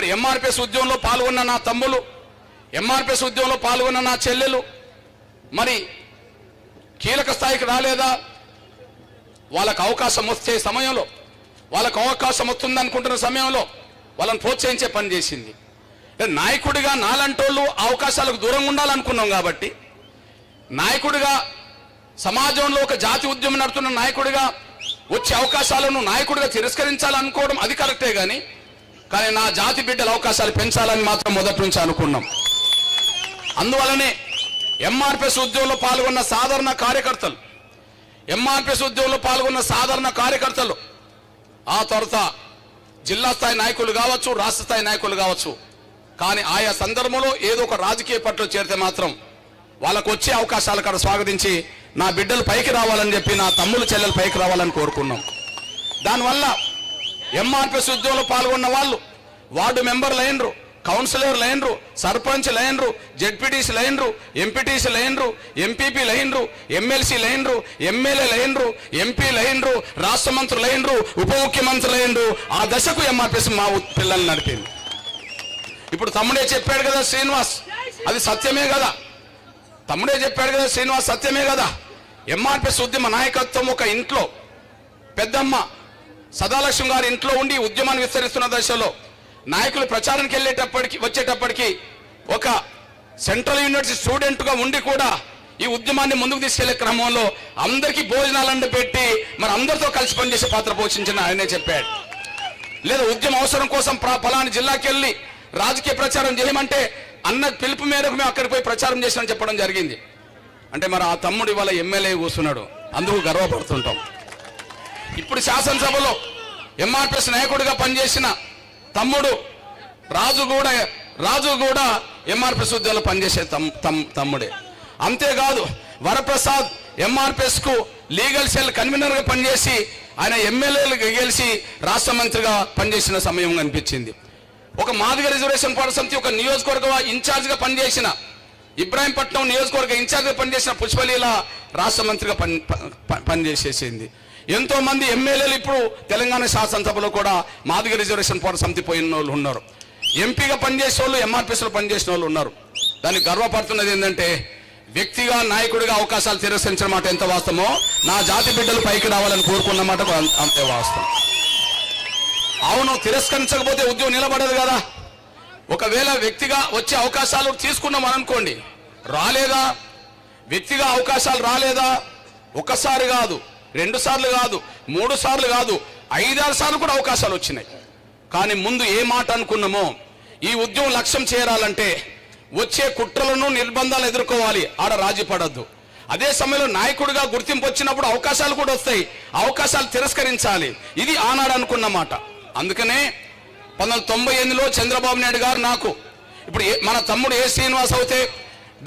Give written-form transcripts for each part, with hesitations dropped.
మరి ఎంఆర్పిఎస్ ఉద్యమంలో పాల్గొన్న నా తమ్ములు, ఎంఆర్పిఎస్ ఉద్యమంలో పాల్గొన్న నా చెల్లెలు మరి కీలక స్థాయికి రాలేదా? వాళ్ళకు అవకాశం వచ్చే సమయంలో, వాళ్ళకు అవకాశం వస్తుంది అనుకుంటున్న సమయంలో వాళ్ళని ప్రోత్సహించే పని చేసింది. నాయకుడిగా నాలంటోళ్ళు అవకాశాలకు దూరంగా ఉండాలనుకున్నాం కాబట్టి, నాయకుడిగా సమాజంలో ఒక జాతి ఉద్యమం నడుతున్న నాయకుడిగా వచ్చే అవకాశాలను నాయకుడిగా తిరస్కరించాలనుకోవడం అది కరెక్టే, కానీ నా జాతి బిడ్డల అవకాశాలు పెంచాలని మాత్రం మొదటి నుంచి అనుకున్నాం. అందువలనే ఎంఆర్పిఎస్ ఉద్యమంలో పాల్గొన్న సాధారణ కార్యకర్తలు, ఆ తర్వాత జిల్లా స్థాయి నాయకులు కావచ్చు, రాష్ట్ర స్థాయి నాయకులు కావచ్చు, కానీ ఆయా సందర్భంలో ఏదో ఒక రాజకీయ పట్టులో చేరితే మాత్రం వాళ్ళకు వచ్చే అవకాశాల కాడ స్వాగతించి నా బిడ్డలు పైకి రావాలని చెప్పి, నా తమ్ములు చెల్లెలు పైకి రావాలని కోరుకున్నాం. దానివల్ల ఎంఆర్పిఎస్ ఉద్యమంలో పాల్గొన్న వాళ్ళు వార్డు మెంబర్లు అయినరు, కౌన్సిలర్లు అయినరు, సర్పంచ్లు అయినరు, జెడ్పీటీసీలు అయినరు, ఎంపీటీసీలు అయినరు, ఎంపీపీలు అయినరు, ఎమ్మెల్సీలు అయినరు, ఎమ్మెల్యేలు అయినరు, ఎంపీలు అయినరు, రాష్ట్ర మంత్రులు అయినరు, ఉప ముఖ్యమంత్రులు అయినరు. ఆ దశకు ఎంఆర్పిఎస్ మా పిల్లల్ని నడిపింది. ఇప్పుడు తమ్ముడే చెప్పాడు కదా శ్రీనివాస్, అది సత్యమే కదా. తమ్ముడే చెప్పాడు కదా శ్రీనివాస్, సత్యమే కదా. ఎంఆర్పిఎస్ ఉద్యమ నాయకత్వం ఒక ఇంట్లో పెద్దమ్మ సదాలక్ష్మి గారి ఇంట్లో ఉండి ఉద్యమాన్ని విస్తరిస్తున్న దశలో నాయకులు ప్రచారానికి వచ్చేటప్పటికి ఒక సెంట్రల్ యూనివర్సిటీ స్టూడెంట్గా ఉండి కూడా ఈ ఉద్యమాన్ని ముందుకు తీసుకెళ్లే క్రమంలో అందరికీ భోజనాలను పెట్టి మరి అందరితో కలిసి పనిచేసే పాత్ర పోషించిన ఆయనే చెప్పాడు. లేదా ఉద్యమ అవసరం కోసం పలాని జిల్లాకి వెళ్ళి రాజకీయ ప్రచారం చేయమంటే అన్న పిలుపు మేరకు మేము అక్కడికి పోయి ప్రచారం చేసినా చెప్పడం జరిగింది. అంటే మరి ఆ తమ్ముడు ఇవాళ ఎమ్మెల్యే కూర్చున్నాడు, అందుకు గర్వపడుతుంటాం. ఇప్పుడు శాసనసభలో ఎంఆర్పిఎస్ నాయకుడిగా పనిచేసిన తమ్ముడు రాజు కూడా ఎంఆర్పిఎస్ ఉద్యమంలో పనిచేసే తమ్ముడే. అంతేకాదు వరప్రసాద్ ఎంఆర్పిఎస్ కు లీగల్ సెల్ కన్వీనర్ గా పనిచేసి ఆయన ఎమ్మెల్యేలు గెలిచి రాష్ట్ర మంత్రిగా పనిచేసిన సమయం కనిపించింది. ఒక మాదిగ రిజర్వేషన్ పోరాట సమితి ఒక నియోజకవర్గ ఇన్ఛార్జ్ గా పనిచేసిన, ఇబ్రాహీంపట్నం నియోజకవర్గ ఇన్ఛార్జ్ గా పనిచేసిన పుష్పలీల రాష్ట్ర మంత్రిగా పనిచేసేసింది. ఎంతో మంది ఎమ్మెల్యేలు ఇప్పుడు తెలంగాణ శాసనసభలో కూడా మాదిగ రిజర్వేషన్ పోరాట సమితి పోయిన వాళ్ళు ఉన్నారు. ఎంపీగా పనిచేసే వాళ్ళు, ఎంఆర్పిఎస్లో పనిచేసిన వాళ్ళు ఉన్నారు. దానికి గర్వపడుతున్నది ఏంటంటే వ్యక్తిగా నాయకుడిగా అవకాశాలు తిరస్కరించిన మాట ఎంత వాస్తవమో, నా జాతి బిడ్డలు పైకి రావాలని కోరుకున్న మాట అంతే వాస్తవం. అవును, తిరస్కరించకపోతే ఉద్యోగం నిలబడదు కదా. ఒకవేళ వ్యక్తిగా వచ్చే అవకాశాలు తీసుకున్నాం అనుకోండి, రాలేదా వ్యక్తిగా అవకాశాలు రాలేదా? ఒకసారి కాదు, 2 సార్లు కాదు, 3 సార్లు కాదు, 5-6 సార్లు కూడా అవకాశాలు వచ్చినాయి. కానీ ముందు ఏ మాట అనుకున్నామో, ఈ ఉద్యమం లక్ష్యం చేరాలంటే వచ్చే కుట్రలను నిర్బంధాలు ఎదుర్కోవాలి, ఆడ రాజీ పడద్దు. అదే సమయంలో నాయకుడిగా గుర్తింపు వచ్చినప్పుడు అవకాశాలు కూడా వస్తాయి, అవకాశాలు తిరస్కరించాలి. ఇది ఆనాడు అనుకున్న మాట. అందుకనే 1998లో చంద్రబాబు నాయుడు గారు నాకు ఇప్పుడు మన తమ్ముడు ఏ శ్రీనివాస్ అవుతే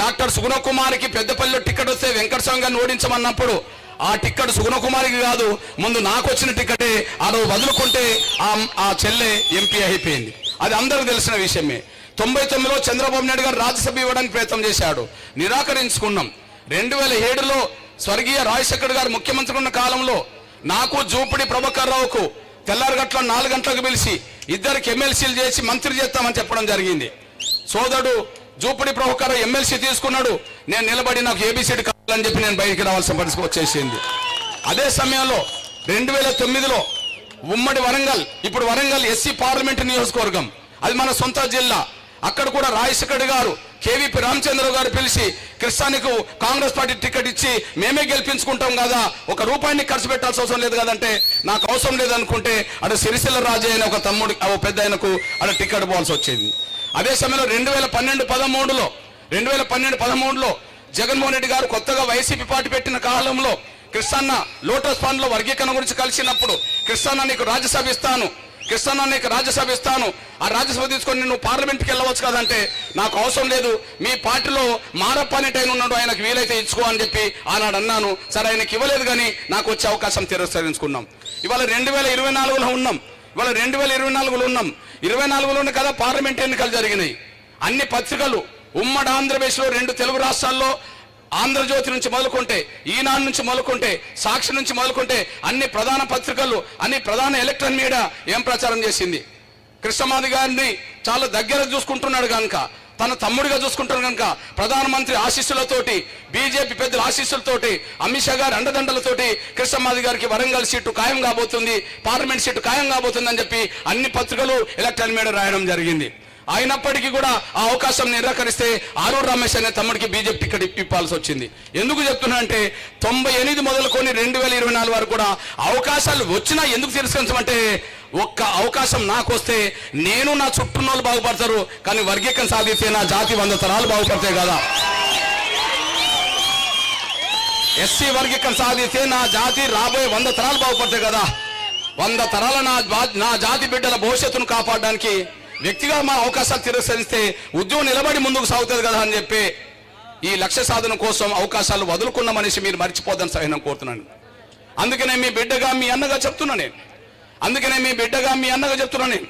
డాక్టర్ సుగుణకుమారికి పెద్దపల్లిలో టికెట్ వస్తే వెంకటస్వామి గారిని ఓడించమన్నప్పుడు ఆ టికెట్ సుగుణకుమారికి కాదు, ముందు నాకు వచ్చిన టికెటే ఆ రోజు వదులుకుంటే ఆ చెల్లె ఎంపీ అయిపోయింది. అది అందరికీ తెలిసిన విషయమే. 99లో చంద్రబాబు నాయుడు గారు రాజ్యసభ ఇవ్వడానికి ప్రయత్నం చేశాడు, నిరాకరించుకున్నాం. 2007లో స్వర్గీయ రాజశేఖర్ గారు ముఖ్యమంత్రి ఉన్న కాలంలో నాకు జూపిడి ప్రభాకర్ రావుకు తెల్లారగట్ల 4 గంటలకు పిలిచి ఇద్దరికి ఎమ్మెల్సీలు చేసి మంత్రి చేస్తామని చెప్పడం జరిగింది. సోదరుడు జూపిడి ప్రభాకర్ ఎమ్మెల్సీ తీసుకున్నాడు, నేను నిలబడి నాకు ఏబిసిడి కావాలని చెప్పి నేను బయటికి రావాల్సిన పరిస్థితి వచ్చేసింది. అదే సమయంలో 2009లో ఉమ్మడి వరంగల్, ఇప్పుడు వరంగల్ ఎస్సీ పార్లమెంట్ నియోజకవర్గం, అది మన సొంత జిల్లా. అక్కడ కూడా రాజశేఖర్ గారు కేవీపీ రామచంద్రరావు గారు పిలిచి కృష్ణానికి కాంగ్రెస్ పార్టీ టికెట్ ఇచ్చి మేమే గెలిపించుకుంటాం కదా, ఒక రూపాయిని ఖర్చు పెట్టాల్సిన అవసరం లేదు కదంటే, నాకు అవసరం లేదనుకుంటే అటు సిరిసిల్ల రాజు అయిన ఒక తమ్ముడు పెద్ద ఆయనకు అటు టికెట్ పోవాల్సి వచ్చింది. అదే సమయంలో 2012-13లో జగన్మోహన్ రెడ్డి గారు కొత్తగా వైసీపీ పార్టీ పెట్టిన కాలంలో కృష్ణన్న లోటస్ ఫండ్ లో వర్గీకరణ గురించి కలిసినప్పుడు, కృష్ణన్న నీకు రాజ్యసభ ఇస్తాను, కృష్ణన్న నీకు రాజ్యసభ ఇస్తాను, ఆ రాజ్యసభ తీసుకొని నువ్వు పార్లమెంట్కి వెళ్ళవచ్చు కదంటే, నాకు అవసరం లేదు, మీ పార్టీలో మారప్ప అనేటి ఆయన ఉన్నాడు, ఆయనకు వీలైతే ఇచ్చుకో అని చెప్పి ఆనాడు అన్నాను. సరే ఆయనకి ఇవ్వలేదు, కానీ నాకు వచ్చే అవకాశం తిరస్కరించుకున్నాం. ఇవాళ 2024లో ఉన్నాం, ఇవాళ 2024లో ఉన్నాం. 24లోనే కదా పార్లమెంట్ ఎన్నికలు జరిగినాయి. అన్ని పత్రికలు ఉమ్మడి ఆంధ్రప్రదేశ్లో 2 తెలుగు రాష్ట్రాల్లో ఆంధ్రజ్యోతి నుంచి మొదలుకుంటే, ఈనాడు నుంచి మొదలుకుంటే, సాక్షి నుంచి మొదలుకుంటే అన్ని ప్రధాన పత్రికలు, అన్ని ప్రధాన ఎలక్ట్రానిక్ మీడియా ఏం ప్రచారం చేసింది? కృష్ణమాది గారిని చాలా దగ్గర చూసుకుంటున్నాడు కనుక, తన తమ్ముడిగా చూసుకుంటారు కనుక ప్రధానమంత్రి ఆశీస్సులతోటి, బీజేపీ పెద్దల ఆశీస్సులతోటి, అమిత్ షా గారి అండదండలతోటి కృష్ణమాది గారికి వరంగల్ సీటు ఖాయం కాబోతుంది, పార్లమెంట్ సీటు ఖాయం కాబోతుంది అని చెప్పి అన్ని పత్రికలు ఎలక్ట్రానిక్ మీడియా రాయడం జరిగింది. అయినప్పటికీ కూడా ఆ అవకాశం నిరాకరిస్తే ఆరూరు రమేష్ అనే తమ్ముడికి బీజేపీ టికెట్ ఇప్పాల్సి వచ్చింది. ఎందుకు చెప్తున్నా అంటే 98 మొదలుకొని 2024 వరకు కూడా అవకాశాలు వచ్చినా ఎందుకు తిరస్కరించమంటే, ఒక్క అవకాశం నాకు వస్తే నేను నా చుట్టూన్న వాళ్ళు బాగుపడతారు, కానీ వర్గీకరణ సాధిస్తే నా జాతి 100 తరాలు బాగుపడతాయి కదా. ఎస్సీ వర్గీకరణ సాధిస్తే నా జాతి రాబోయే 100 తరాలు బాగుపడతాయి కదా. 100 తరాల నా జాతి బిడ్డల భవిష్యత్తును కాపాడడానికి వ్యక్తిగా మా అవకాశాలు తిరస్కరిస్తే ఉద్యోగం నిలబడి ముందుకు సాగుతుంది కదా అని చెప్పి ఈ లక్ష్య సాధన కోసం అవకాశాలు వదులుకున్న మనిషి మీరు మర్చిపోద్దని సహనం కోరుతున్నాను. అందుకనే మీ బిడ్డగా మీ అన్నగా చెప్తున్నా నేను,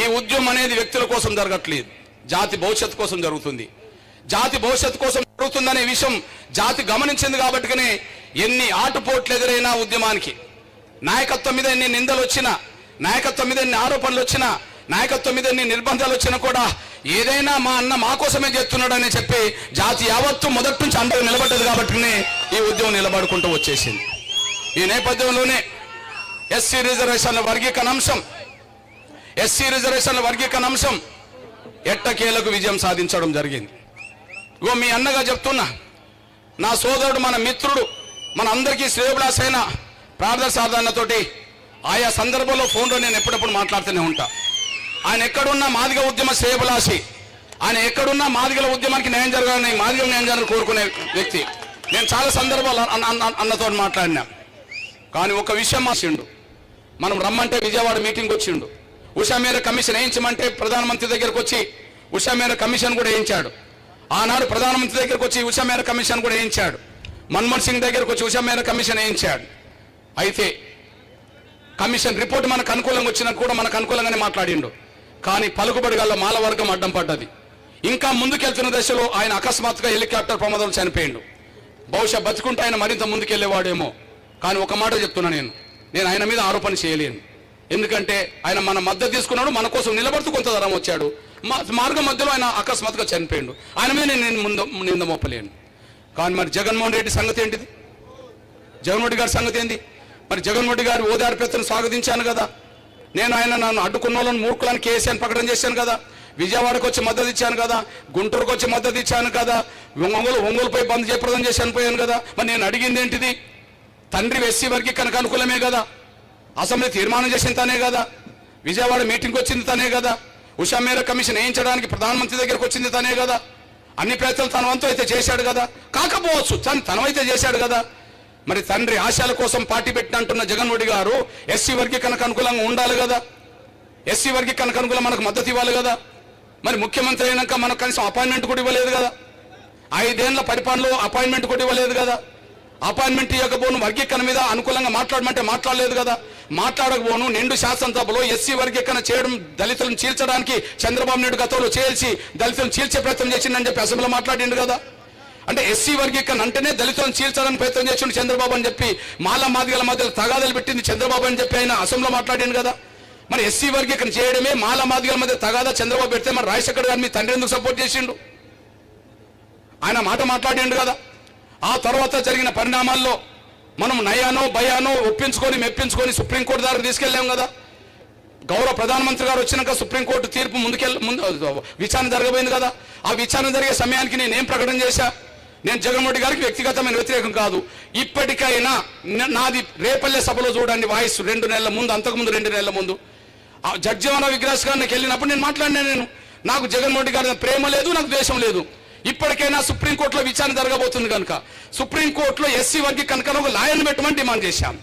ఈ ఉద్యమం అనేది వ్యక్తుల కోసం జరగట్లేదు, జాతి భవిష్యత్తు కోసం జరుగుతుంది. జాతి భవిష్యత్తు కోసం జరుగుతుందనే విషయం జాతి గమనించింది కాబట్టినే ఎన్ని ఆటుపోట్లు ఎదురైనా ఉద్యమానికి, నాయకత్వం మీద ఎన్ని నిందలు వచ్చినా, నాయకత్వం మీద ఎన్ని ఆరోపణలు వచ్చినా, నాయకత్వం మీద ఎన్ని నిర్బంధాలు వచ్చినా కూడా ఏదైనా మా అన్న మా కోసమే చేస్తున్నాడని చెప్పి జాతి యావత్తు మొదటి నుంచి అండగా నిలబడ్డది కాబట్టినే ఈ ఉద్యమం నిలబడుకుంటూ వచ్చేసింది. ఈ నేపథ్యంలోనే ఎస్సీ రిజర్వేషన్ల వర్గీకరణ అంశం ఎట్టకేలకు విజయం సాధించడం జరిగింది. ఇగో మీ అన్నగా చెప్తున్నా, నా సోదరుడు, మన మిత్రుడు, మన అందరికీ శ్రేయోభిలాష్ అయిన ప్రార్థన సాధనతోటి ఆయా సందర్భంలో ఫోన్లో నేను ఎప్పుడప్పుడు మాట్లాడుతూనే ఉంటా. ఆయన ఎక్కడున్నా మాదిగ ఉద్యమ శ్రేయోభిలాషి, ఆయన ఎక్కడున్నా మాదిగల ఉద్యమానికి న్యాయం జరగాలని, మాదిగల న్యాయం జరగాలని కోరుకునే వ్యక్తి. నేను చాలా సందర్భాలు అన్నతో మాట్లాడినా, కానీ ఒక విషయం మాసిండు. మనం రమ్మంటే విజయవాడ మీటింగ్ వచ్చిండు, ఉషా మేర కమిషన్ వేయించమంటే ప్రధానమంత్రి దగ్గరకు వచ్చి ఉషా మేర కమిషన్ కూడా వేయించాడు. ఆనాడు ప్రధానమంత్రి దగ్గరకు వచ్చి ఉషా మేర కమిషన్ కూడా వేయించాడు. మన్మోహన్ సింగ్ దగ్గరకు వచ్చి ఉషా మేర కమిషన్ వేయించాడు. అయితే కమిషన్ రిపోర్ట్ మనకు అనుకూలంగా వచ్చినా కూడా మనకు అనుకూలంగానే మాట్లాడిండు. కానీ పలుకుబడి గల్ల మాల వర్గం అడ్డం పడ్డది. ఇంకా ముందుకెళ్తున్న దశలో ఆయన అకస్మాత్తుగా హెలికాప్టర్ ప్రమాదంలో చనిపోయిండు. బహుశా బతుకుంటే ఆయన మరింత ముందుకెళ్లేవాడేమో. కానీ ఒక మాట చెప్తున్నా, నేను ఆయన మీద ఆరోపణ చేయలేను. ఎందుకంటే ఆయన మన మద్దతు తీసుకున్నాడు, మన కోసం నిలబడుతూ కొంత దూరం వచ్చాడు. మార్గం మధ్యలో ఆయన అకస్మాత్తుగా చనిపోయిండు. ఆయన మీద నేను నింద మోపలేను. కానీ మరి జగన్మోహన్ రెడ్డి సంగతి ఏంటిది? జగన్మోహన్ రెడ్డి గారి సంగతి ఏంది? మరి జగన్మోహన్ రెడ్డి గారి ఓదార్పేతను స్వాగతించాను కదా. నేను నన్ను అడ్డుకున్న వాళ్ళని మూర్ఖులను కేసీఆర్ ప్రకటన చేశాను కదా. విజయవాడకు వచ్చి మద్దతు ఇచ్చాను కదా, గుంటూరుకు వచ్చి మద్దతు ఇచ్చాను కదా, ఒంగోలుపై బంద్ జయప్రదం చేశాను పోయాను కదా. మరి నేను అడిగింది ఏంటిది? తండ్రి ఎస్సీ వర్గీకరణకు అనుకూలమే కదా, అసెంబ్లీ తీర్మానం చేసిన తనే కదా, విజయవాడ మీటింగ్కి వచ్చింది తనే కదా, ఉషా మేర కమిషన్ వేయించడానికి ప్రధానమంత్రి దగ్గరకు వచ్చింది తనే కదా. అన్ని ప్రయత్నాలు తన వంతు అయితే చేశాడు కదా. కాకపోవచ్చు తనవైతే చేశాడు కదా. మరి తండ్రి ఆశయాల కోసం పార్టీ పెట్టినంటున్న జగన్మోహన్ రెడ్డి గారు ఎస్సీ వర్గీకరణకు అనుకూలంగా ఉండాలి కదా, ఎస్సీ వర్గీకరణకు అనుకూలంగా మనకు మద్దతు ఇవ్వాలి కదా. మరి ముఖ్యమంత్రి అయినాక మనకు కనీసం అపాయింట్మెంట్ కూడా ఇవ్వలేదు కదా. 5 ఏళ్ల పరిపాలనలో అపాయింట్మెంట్ కూడా ఇవ్వలేదు కదా. అపాయింట్మెంట్ ఇవ్వకపోను వర్గీకరణ మీద అనుకూలంగా మాట్లాడమంటే మాట్లాడలేదు కదా. మాట్లాడకపోను నిండు శాసనసభలో ఎస్సీ వర్గీకరణ చేయడం, దళితులను చీల్చడానికి చంద్రబాబు నాయుడు గతంలో చేల్చి దళితులను చీల్చే ప్రయత్నం చేసిందని చెప్పి అసెంబ్లీలో మాట్లాడిండు కదా. అంటే ఎస్సీ వర్గీకరణ అంటేనే దళితులను చీల్చడానికి ప్రయత్నం చేసిండు చంద్రబాబు అని చెప్పి, మాదిగల మధ్యలో తగాదాలు పెట్టింది చంద్రబాబు అని చెప్పి ఆయన అసెంబ్లీలో మాట్లాడిండు కదా. మరి ఎస్సీ వర్గీకరణ చేయడమే మాదిగల మధ్య తగాదా చంద్రబాబు పెడితే మరి రాజశేఖర్ గారు మీ తండ్రి ఎందుకు సపోర్ట్ చేసిండు? ఆయన మాట మాట్లాడిండు కదా. ఆ తర్వాత జరిగిన పరిణామాల్లో మనం నయానో భయానో ఒప్పించుకొని మెప్పించుకొని సుప్రీంకోర్టు దాకా తీసుకెళ్ళాం కదా. గౌరవ ప్రధానమంత్రి గారు వచ్చినాక సుప్రీంకోర్టు తీర్పు విచారణ జరగబోయింది కదా. ఆ విచారణ జరిగే సమయానికి నేనేం ప్రకటన చేశా? నేను జగన్మోహన్ రెడ్డి గారికి వ్యక్తిగతమైన వ్యతిరేకం కాదు. ఇప్పటికైనా నాది రేపల్లె సభలో చూడండి వాయిస్ 2 నెలల ముందు, అంతకుముందు 2 నెలల ముందు జగ్జీవన విగ్రహ గారికి వెళ్ళినప్పుడు నేను మాట్లాడినా. నాకు జగన్మోహన్ రెడ్డి గారి ప్రేమ లేదు, నాకు ద్వేషం లేదు. ఇప్పటికైనా సుప్రీంకోర్టులో విచారణ జరగబోతుంది కనుక సుప్రీంకోర్టులో ఎస్సీ వర్గీకరణకు ఒక లాయర్ని పెట్టమని డిమాండ్ చేశాం.